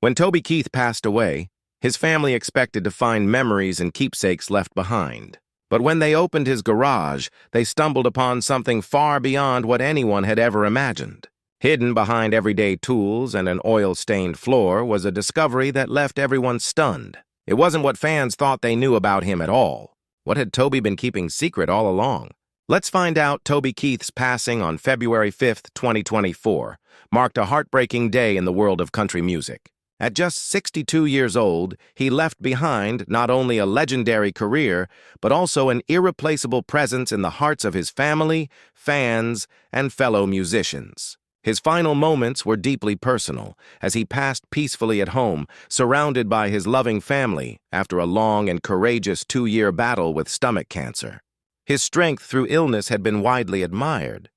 When Toby Keith passed away, his family expected to find memories and keepsakes left behind. But when they opened his garage, they stumbled upon something far beyond what anyone had ever imagined. Hidden behind everyday tools and an oil-stained floor was a discovery that left everyone stunned. It wasn't what fans thought they knew about him at all. What had Toby been keeping secret all along? Let's find out. Toby Keith's passing on February 5th, 2024, marked a heartbreaking day in the world of country music. At just 62 years old, he left behind not only a legendary career, but also an irreplaceable presence in the hearts of his family, fans, and fellow musicians. His final moments were deeply personal, as he passed peacefully at home, surrounded by his loving family after a long and courageous 2-year battle with stomach cancer. His strength through illness had been widely admired.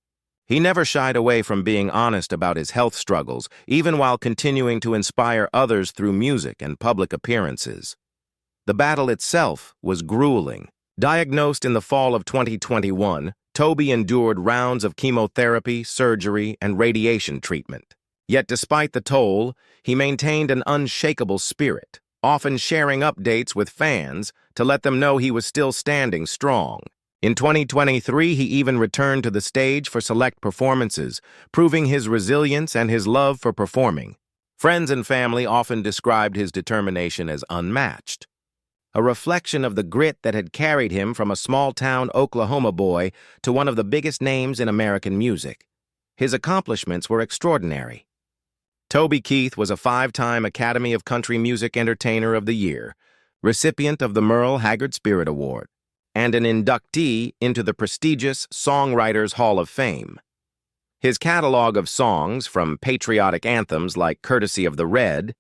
He never shied away from being honest about his health struggles, even while continuing to inspire others through music and public appearances. The battle itself was grueling. Diagnosed in the fall of 2021, Toby endured rounds of chemotherapy, surgery, and radiation treatment. Yet despite the toll, he maintained an unshakable spirit, often sharing updates with fans to let them know he was still standing strong. In 2023, he even returned to the stage for select performances, proving his resilience and his love for performing. Friends and family often described his determination as unmatched, a reflection of the grit that had carried him from a small-town Oklahoma boy to one of the biggest names in American music. His accomplishments were extraordinary. Toby Keith was a 5-time Academy of Country Music Entertainer of the Year, recipient of the Merle Haggard Spirit Award, and an inductee into the prestigious Songwriters Hall of Fame. His catalog of songs, from patriotic anthems like Courtesy of the Red,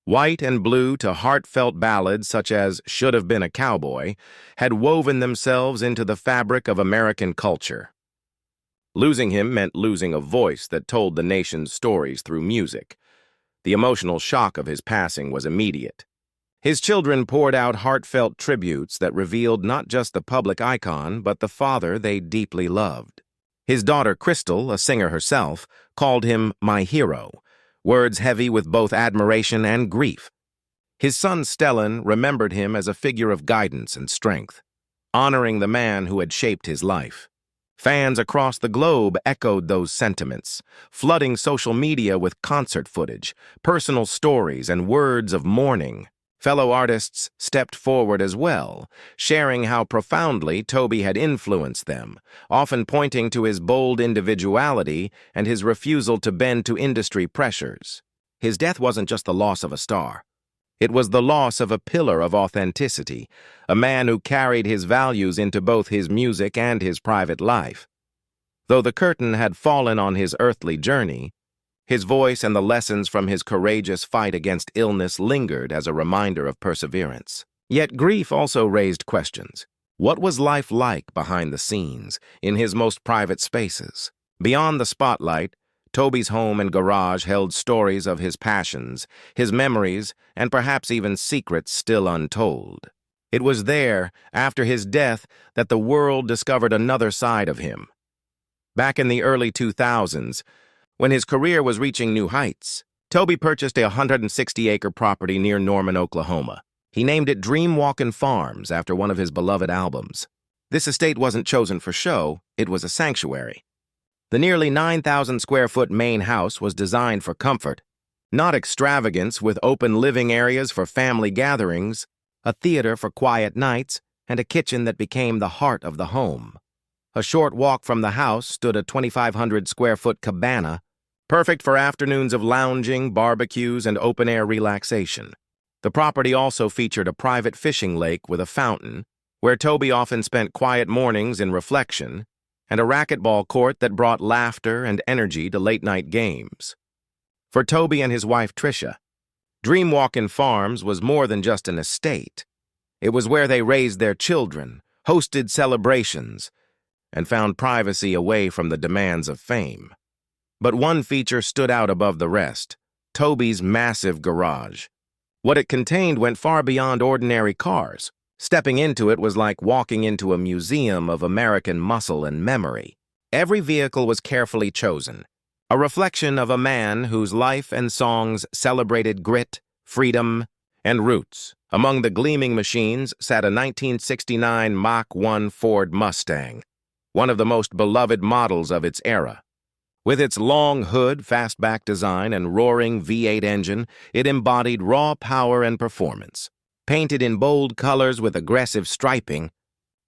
White and Blue, to heartfelt ballads such as Should Have Been a Cowboy, had woven themselves into the fabric of American culture. Losing him meant losing a voice that told the nation's stories through music. The emotional shock of his passing was immediate. His children poured out heartfelt tributes that revealed not just the public icon, but the father they deeply loved. His daughter, Crystal, a singer herself, called him "my hero," words heavy with both admiration and grief. His son, Stellan, remembered him as a figure of guidance and strength, honoring the man who had shaped his life. Fans across the globe echoed those sentiments, flooding social media with concert footage, personal stories, and words of mourning. Fellow artists stepped forward as well, sharing how profoundly Toby had influenced them, often pointing to his bold individuality and his refusal to bend to industry pressures. His death wasn't just the loss of a star. It was the loss of a pillar of authenticity, a man who carried his values into both his music and his private life. Though the curtain had fallen on his earthly journey, his voice and the lessons from his courageous fight against illness lingered as a reminder of perseverance. Yet grief also raised questions. What was life like behind the scenes, in his most private spaces? Beyond the spotlight, Toby's home and garage held stories of his passions, his memories, and perhaps even secrets still untold. It was there, after his death, that the world discovered another side of him. Back in the early 2000s, when his career was reaching new heights, Toby purchased a 160-acre property near Norman, Oklahoma. He named it Dream Walkin' Farms after one of his beloved albums. This estate wasn't chosen for show, it was a sanctuary. The nearly 9,000-square-foot main house was designed for comfort, not extravagance, with open living areas for family gatherings, a theater for quiet nights, and a kitchen that became the heart of the home. A short walk from the house stood a 2,500-square-foot cabana, perfect for afternoons of lounging, barbecues, and open-air relaxation. The property also featured a private fishing lake with a fountain, where Toby often spent quiet mornings in reflection, and a racquetball court that brought laughter and energy to late-night games. For Toby and his wife, Tricia, Dream Walkin' Farms was more than just an estate. It was where they raised their children, hosted celebrations, and found privacy away from the demands of fame. But one feature stood out above the rest: Toby's massive garage. What it contained went far beyond ordinary cars. Stepping into it was like walking into a museum of American muscle and memory. Every vehicle was carefully chosen, a reflection of a man whose life and songs celebrated grit, freedom, and roots. Among the gleaming machines sat a 1969 Mach 1 Ford Mustang, one of the most beloved models of its era. With its long hood, fastback design, and roaring V8 engine, it embodied raw power and performance. Painted in bold colors with aggressive striping,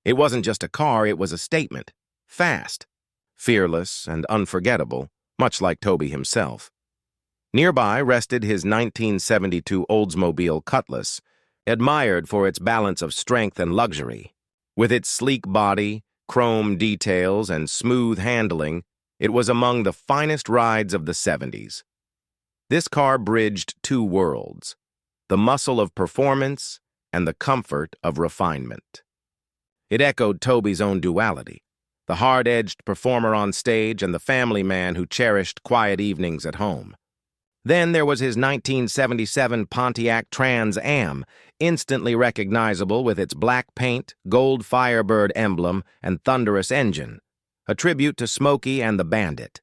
it wasn't just a car, it was a statement. Fast, fearless, and unforgettable, much like Toby himself. Nearby rested his 1972 Oldsmobile Cutlass, admired for its balance of strength and luxury. With its sleek body, chrome details, and smooth handling, it was among the finest rides of the 70s. This car bridged two worlds, the muscle of performance and the comfort of refinement. It echoed Toby's own duality, the hard-edged performer on stage and the family man who cherished quiet evenings at home. Then there was his 1977 Pontiac Trans Am, instantly recognizable with its black paint, gold Firebird emblem, and thunderous engine, a tribute to Smokey and the Bandit.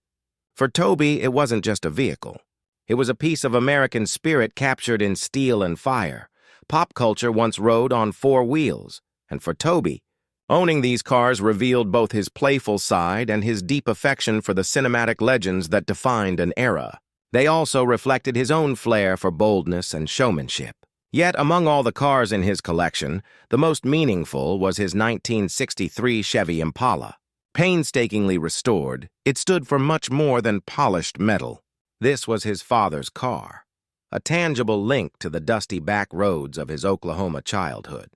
For Toby, it wasn't just a vehicle. It was a piece of American spirit captured in steel and fire. Pop culture once rode on four wheels, and for Toby, owning these cars revealed both his playful side and his deep affection for the cinematic legends that defined an era. They also reflected his own flair for boldness and showmanship. Yet, among all the cars in his collection, the most meaningful was his 1963 Chevy Impala. Painstakingly restored, it stood for much more than polished metal. This was his father's car, a tangible link to the dusty back roads of his Oklahoma childhood.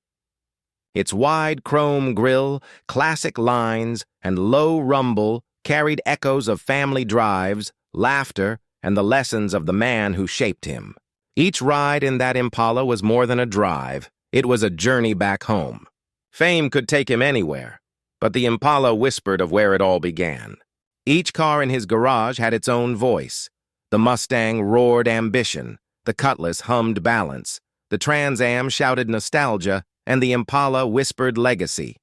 Its wide chrome grille, classic lines, and low rumble carried echoes of family drives, laughter, and the lessons of the man who shaped him. Each ride in that Impala was more than a drive. It was a journey back home. Fame could take him anywhere, but the Impala whispered of where it all began. Each car in his garage had its own voice. The Mustang roared ambition, the Cutlass hummed balance, the Trans Am shouted nostalgia, and the Impala whispered legacy.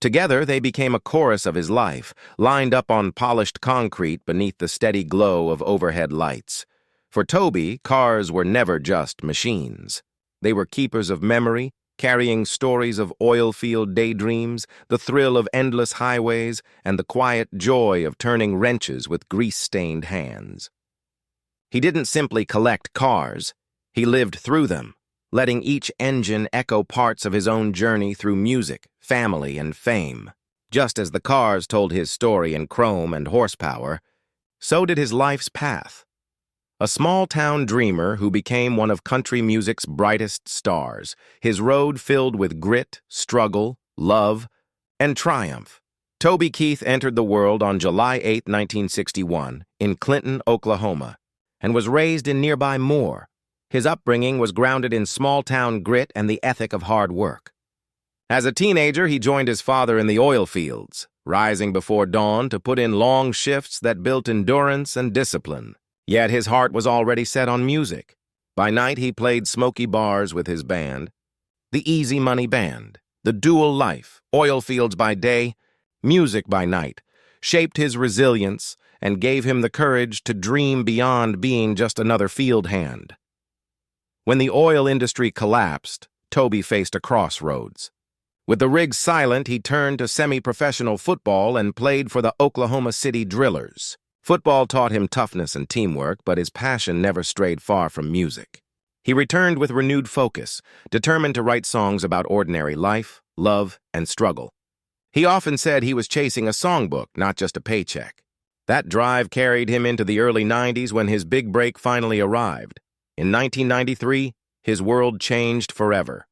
Together, they became a chorus of his life, lined up on polished concrete beneath the steady glow of overhead lights. For Toby, cars were never just machines. They were keepers of memory, carrying stories of oil field daydreams, the thrill of endless highways, and the quiet joy of turning wrenches with grease-stained hands. He didn't simply collect cars, he lived through them, letting each engine echo parts of his own journey through music, family, and fame. Just as the cars told his story in chrome and horsepower, so did his life's path. A small-town dreamer who became one of country music's brightest stars, his road filled with grit, struggle, love, and triumph. Toby Keith entered the world on July 8, 1961, in Clinton, Oklahoma, and was raised in nearby Moore. His upbringing was grounded in small-town grit and the ethic of hard work. As a teenager, he joined his father in the oil fields, rising before dawn to put in long shifts that built endurance and discipline. Yet his heart was already set on music. By night, he played smoky bars with his band, the Easy Money Band. The dual life, oil fields by day, music by night, shaped his resilience and gave him the courage to dream beyond being just another field hand. When the oil industry collapsed, Toby faced a crossroads. With the rig silent, he turned to semi-professional football and played for the Oklahoma City Drillers. Football taught him toughness and teamwork, but his passion never strayed far from music. He returned with renewed focus, determined to write songs about ordinary life, love, and struggle. He often said he was chasing a songbook, not just a paycheck. That drive carried him into the early 90s when his big break finally arrived. In 1993, his world changed forever.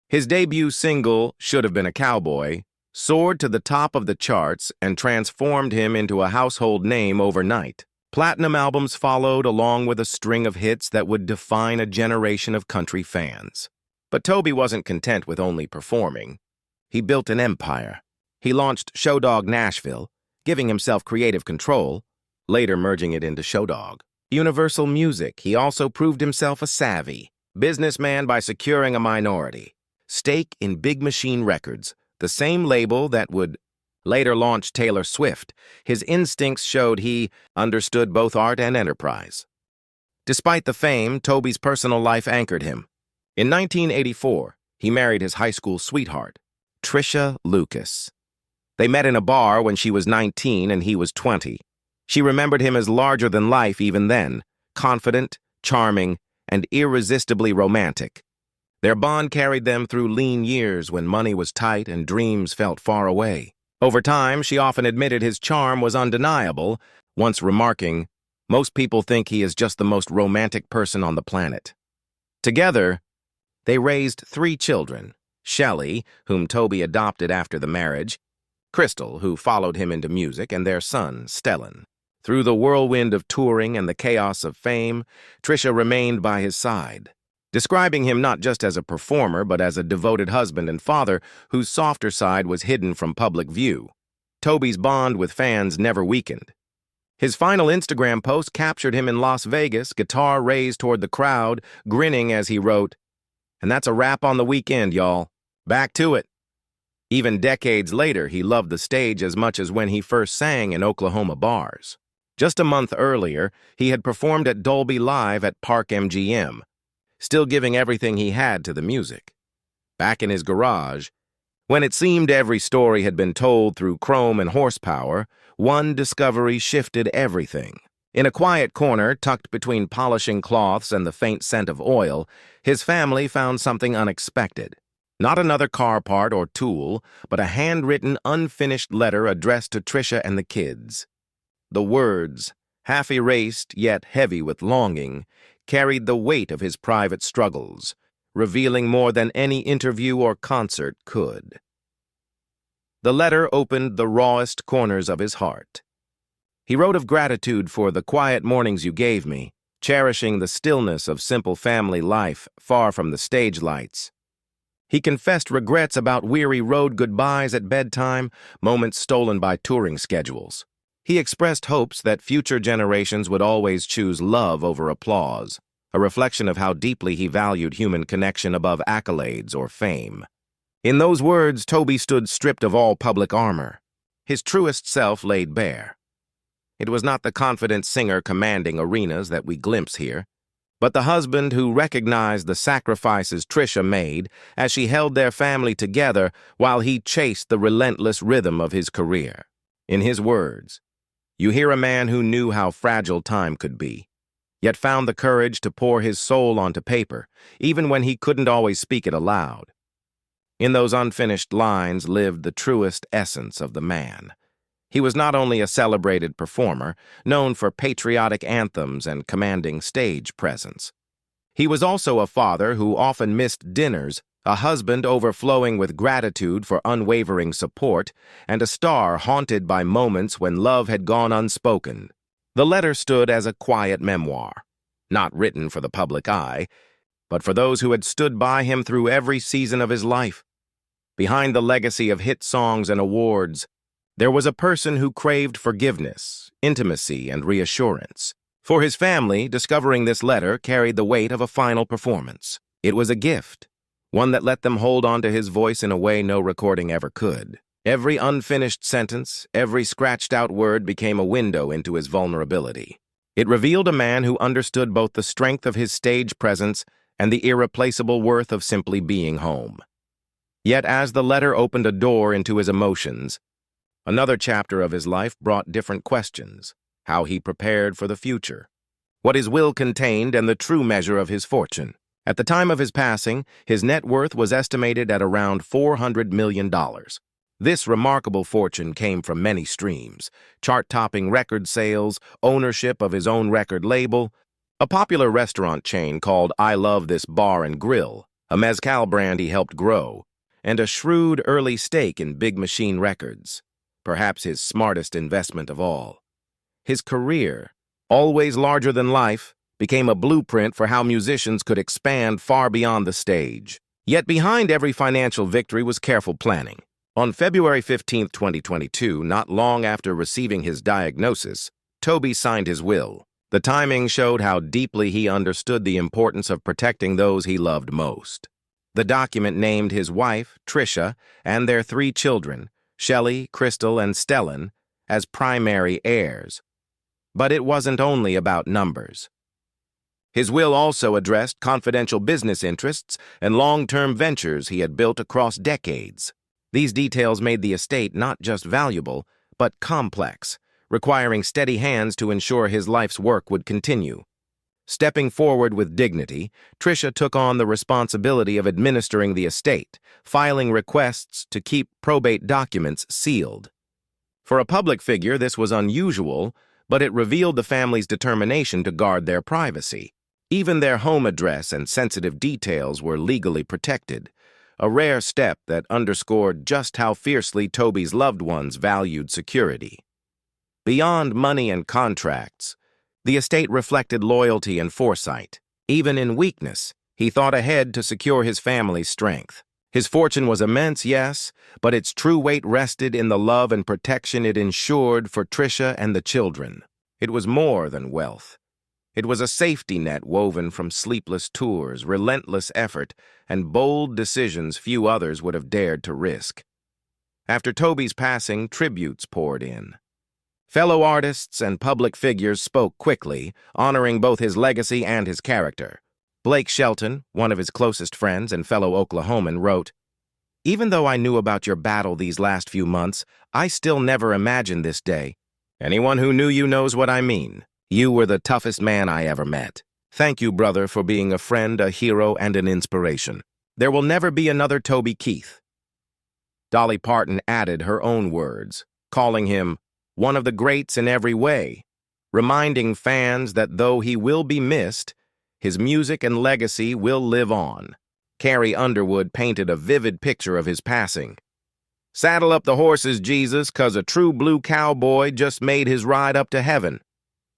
His debut single, Should Have Been a Cowboy, soared to the top of the charts and transformed him into a household name overnight. Platinum albums followed, along with a string of hits that would define a generation of country fans. But Toby wasn't content with only performing. He built an empire. He launched Showdog Nashville, giving himself creative control, later merging it into Showdog. Universal Music, he also proved himself a savvy businessman by securing a minority stake in Big Machine Records, the same label that would later launched Taylor Swift, his instincts showed he understood both art and enterprise. Despite the fame, Toby's personal life anchored him. In 1984, he married his high school sweetheart, Trisha Lucas. They met in a bar when she was 19 and he was 20. She remembered him as larger than life even then, confident, charming, and irresistibly romantic. Their bond carried them through lean years when money was tight and dreams felt far away. Over time, she often admitted his charm was undeniable, once remarking, "Most people think he is just the most romantic person on the planet." Together, they raised 3 children: Shelley, whom Toby adopted after the marriage, Crystal, who followed him into music, and their son, Stellan. Through the whirlwind of touring and the chaos of fame, Trisha remained by his side, describing him not just as a performer but as a devoted husband and father whose softer side was hidden from public view. Toby's bond with fans never weakened. His final Instagram post captured him in Las Vegas, guitar raised toward the crowd, grinning as he wrote, "And that's a wrap on the weekend, y'all. Back to it." Even decades later, he loved the stage as much as when he first sang in Oklahoma bars. Just a month earlier, he had performed at Dolby Live at Park MGM, still giving everything he had to the music. Back in his garage, when it seemed every story had been told through chrome and horsepower, one discovery shifted everything. In a quiet corner, tucked between polishing cloths and the faint scent of oil, his family found something unexpected. Not another car part or tool, but a handwritten, unfinished letter addressed to Trisha and the kids. The words, half erased yet heavy with longing, carried the weight of his private struggles, revealing more than any interview or concert could. The letter opened the rawest corners of his heart. He wrote of gratitude for the quiet mornings you gave me, cherishing the stillness of simple family life far from the stage lights. He confessed regrets about weary road goodbyes at bedtime, moments stolen by touring schedules. He expressed hopes that future generations would always choose love over applause, a reflection of how deeply he valued human connection above accolades or fame. In those words, Toby stood stripped of all public armor, his truest self laid bare. It was not the confident singer commanding arenas that we glimpse here, but the husband who recognized the sacrifices Trisha made as she held their family together while he chased the relentless rhythm of his career. In his words, you hear a man who knew how fragile time could be, yet found the courage to pour his soul onto paper, even when he couldn't always speak it aloud. In those unfinished lines lived the truest essence of the man. He was not only a celebrated performer, known for patriotic anthems and commanding stage presence. He was also a father who often missed dinners, a husband overflowing with gratitude for unwavering support, and a star haunted by moments when love had gone unspoken. The letter stood as a quiet memoir, not written for the public eye, but for those who had stood by him through every season of his life. Behind the legacy of hit songs and awards, there was a person who craved forgiveness, intimacy, and reassurance. For his family, discovering this letter carried the weight of a final performance. It was a gift, one that let them hold on to his voice in a way no recording ever could. Every unfinished sentence, every scratched-out word became a window into his vulnerability. It revealed a man who understood both the strength of his stage presence and the irreplaceable worth of simply being home. Yet as the letter opened a door into his emotions, another chapter of his life brought different questions: how he prepared for the future, what his will contained, and the true measure of his fortune. At the time of his passing, his net worth was estimated at around $400 million. This remarkable fortune came from many streams: chart-topping record sales, ownership of his own record label, a popular restaurant chain called I Love This Bar and Grill, a mezcal brand he helped grow, and a shrewd early stake in Big Machine Records. Perhaps his smartest investment of all. His career, always larger than life, became a blueprint for how musicians could expand far beyond the stage. Yet behind every financial victory was careful planning. On February 15, 2022, not long after receiving his diagnosis, Toby signed his will. The timing showed how deeply he understood the importance of protecting those he loved most. The document named his wife, Trisha, and their 3 children, Shelley, Crystal, and Stellan, as primary heirs. But it wasn't only about numbers. His will also addressed confidential business interests and long-term ventures he had built across decades. These details made the estate not just valuable, but complex, requiring steady hands to ensure his life's work would continue. Stepping forward with dignity, Tricia took on the responsibility of administering the estate, filing requests to keep probate documents sealed. For a public figure, this was unusual, but it revealed the family's determination to guard their privacy. Even their home address and sensitive details were legally protected, a rare step that underscored just how fiercely Toby's loved ones valued security. Beyond money and contracts, the estate reflected loyalty and foresight. Even in weakness, he thought ahead to secure his family's strength. His fortune was immense, yes, but its true weight rested in the love and protection it ensured for Tricia and the children. It was more than wealth. It was a safety net woven from sleepless tours, relentless effort, and bold decisions few others would have dared to risk. After Toby's passing, tributes poured in. Fellow artists and public figures spoke quickly, honoring both his legacy and his character. Blake Shelton, one of his closest friends and fellow Oklahoman, wrote, "Even though I knew about your battle these last few months, I still never imagined this day. Anyone who knew you knows what I mean. You were the toughest man I ever met. Thank you, brother, for being a friend, a hero, and an inspiration. There will never be another Toby Keith." Dolly Parton added her own words, calling him one of the greats in every way, reminding fans that though he will be missed, his music and legacy will live on. Carrie Underwood painted a vivid picture of his passing. "Saddle up the horses, Jesus, 'cause a true blue cowboy just made his ride up to heaven.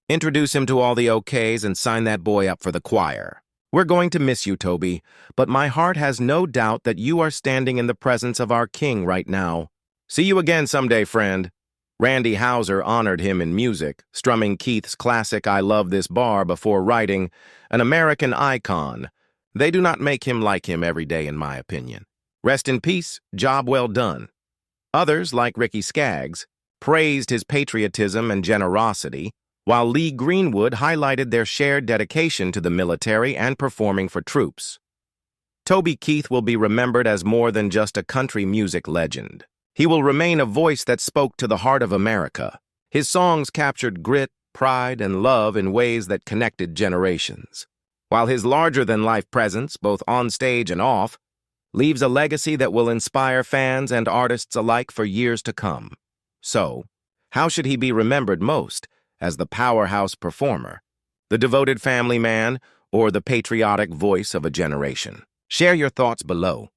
Introduce him to all the OKs and sign that boy up for the choir. We're going to miss you, Toby, but my heart has no doubt that you are standing in the presence of our king right now. See you again someday, friend." Randy Houser honored him in music, strumming Keith's classic I Love This Bar before writing, "An American icon. They do not make him like him every day, in my opinion. Rest in peace, job well done." Others, like Ricky Skaggs, praised his patriotism and generosity, while Lee Greenwood highlighted their shared dedication to the military and performing for troops. Toby Keith will be remembered as more than just a country music legend. He will remain a voice that spoke to the heart of America. His songs captured grit, pride, and love in ways that connected generations, while his larger-than-life presence, both on stage and off, leaves a legacy that will inspire fans and artists alike for years to come. So, how should he be remembered most? As the powerhouse performer, the devoted family man, or the patriotic voice of a generation? Share your thoughts below.